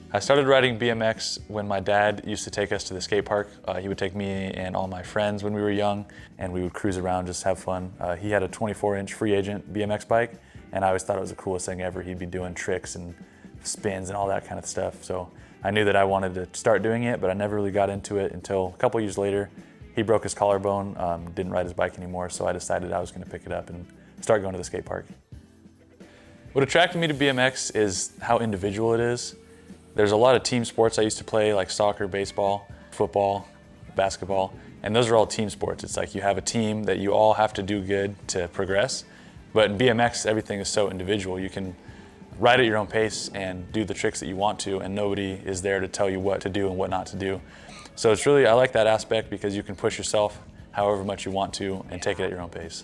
I started riding BMX when my dad used to take us to the skate park. He would take me and all my friends when we were young, and we would cruise around, just have fun. He had a 24-inch free agent BMX bike, and I always thought it was the coolest thing ever. He'd be doing tricks and spins and all that kind of stuff. So I knew that I wanted to start doing it, but I never really got into it until a couple years later. He broke his collarbone, didn't ride his bike anymore, so I decided I was going to pick it up and start going to the skate park. What attracted me to BMX is how individual it is. There's a lot of team sports I used to play, like soccer, baseball, football, basketball, and those are all team sports. It's like you have a team that you all have to do good to progress. But in BMX, everything is so individual. You can ride at your own pace and do the tricks that you want to, and nobody is there to tell you what to do and what not to do. So it's really, I like that aspect because you can push yourself however much you want to and take it at your own pace.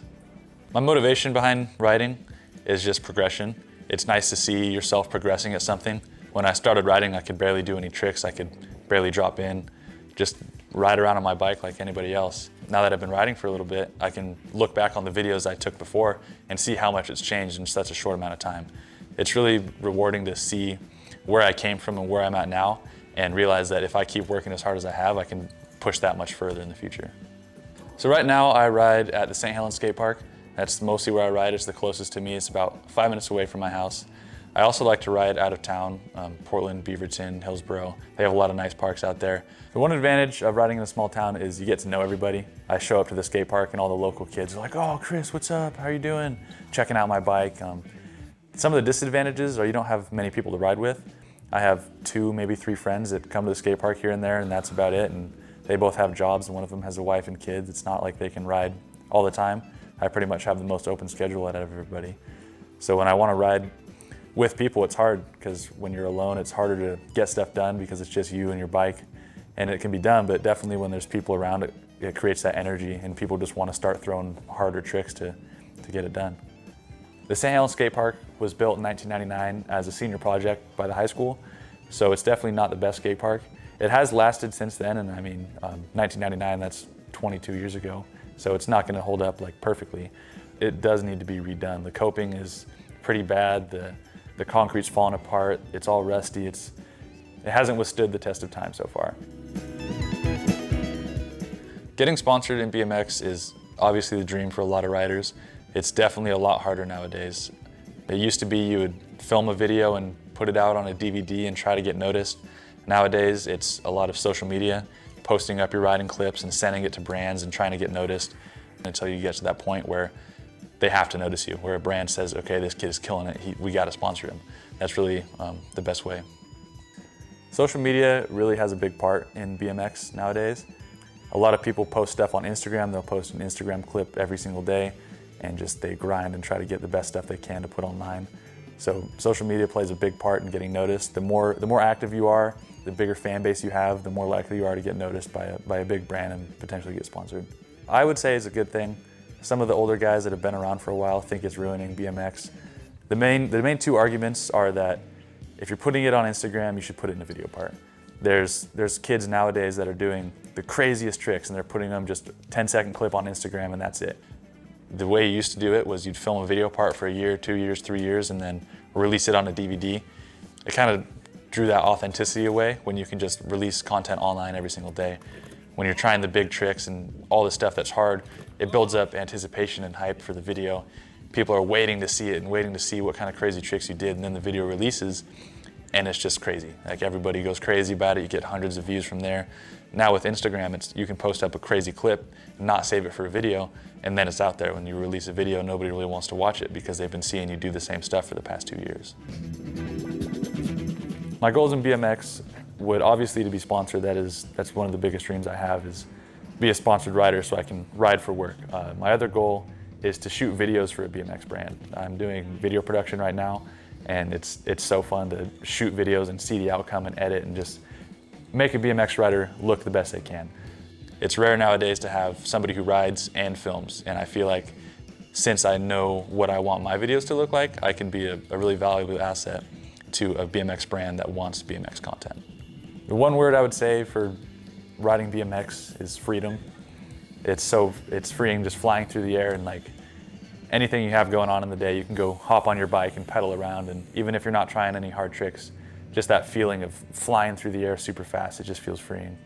My motivation behind riding is just progression. It's nice to see yourself progressing at something. When I started riding, I could barely do any tricks. I could barely drop in, just ride around on my bike like anybody else. Now that I've been riding for a little bit, I can look back on the videos I took before and see how much it's changed in such a short amount of time. It's really rewarding to see where I came from and where I'm at now, and realize that if I keep working as hard as I have, I can push that much further in the future. So right now I ride at the St. Helens skate park. That's mostly where I ride. It's the closest to me. It's about 5 minutes away from my house. I also like to ride out of town, Portland, Beaverton, Hillsboro. They have a lot of nice parks out there. The one advantage of riding in a small town is you get to know everybody. I show up to the skate park and all the local kids are like, "Oh, Chris, what's up? How are you doing?" Checking out my bike. Some of the disadvantages are you don't have many people to ride with. I have 2, maybe 3 friends that come to the skate park here and there, and that's about it. And they both have jobs, and one of them has a wife and kids. It's not like they can ride all the time. I pretty much have the most open schedule out of everybody. So when I want to ride with people, it's hard, because when you're alone, it's harder to get stuff done because it's just you and your bike. And it can be done, but definitely when there's people around, it creates that energy, and people just want to start throwing harder tricks to get it done. The St. Helens skate park was built in 1999 as a senior project by the high school, so it's definitely not the best skate park. It has lasted since then, and I mean, 1999, that's 22 years ago, so it's not going to hold up like perfectly. It does need to be redone. The coping is pretty bad. The concrete's falling apart. It's all rusty. It hasn't withstood the test of time so far. Getting sponsored in BMX is obviously the dream for a lot of riders. It's definitely a lot harder nowadays. It used to be you would film a video and put it out on a DVD and try to get noticed. Nowadays, it's a lot of social media, posting up your riding clips and sending it to brands and trying to get noticed until you get to that point where they have to notice you, where a brand says, okay, this kid is killing it, we got to sponsor him. That's really the best way. Social media really has a big part in BMX nowadays. A lot of people post stuff on Instagram. They'll post an Instagram clip every single day, and just they grind and try to get the best stuff they can to put online. So social media plays a big part in getting noticed. The more active you are, the bigger fan base you have, the more likely you are to get noticed by a big brand and potentially get sponsored. I would say it's a good thing. Some of the older guys that have been around for a while think it's ruining BMX. The main 2 arguments are that if you're putting it on Instagram, you should put it in the video part. There's kids nowadays that are doing the craziest tricks, and they're putting them just a 10-second clip on Instagram, and that's it. The way you used to do it was you'd film a video part for a year, 2 years, 3 years, and then release it on a DVD. It kind of drew that authenticity away when you can just release content online every single day. When you're trying the big tricks and all the stuff that's hard, it builds up anticipation and hype for the video. People are waiting to see it and waiting to see what kind of crazy tricks you did, and then the video releases, and it's just crazy. Like, everybody goes crazy about it. You get hundreds of views from there. Now with Instagram, you can post up a crazy clip and not save it for a video, and then it's out there. When you release a video, nobody really wants to watch it because they've been seeing you do the same stuff for the past 2 years. My goals in BMX would obviously to be sponsored. That's one of the biggest dreams I have, is be a sponsored rider so I can ride for work. My other goal is to shoot videos for a BMX brand. I'm doing video production right now, and it's so fun to shoot videos and see the outcome and edit and just make a BMX rider look the best they can. It's rare nowadays to have somebody who rides and films, and I feel like since I know what I want my videos to look like, I can be a really valuable asset to a BMX brand that wants BMX content. The one word I would say for riding BMX is freedom. It's freeing, just flying through the air, and like anything you have going on in the day, you can go hop on your bike and pedal around, and even if you're not trying any hard tricks, just that feeling of flying through the air super fast, it just feels freeing.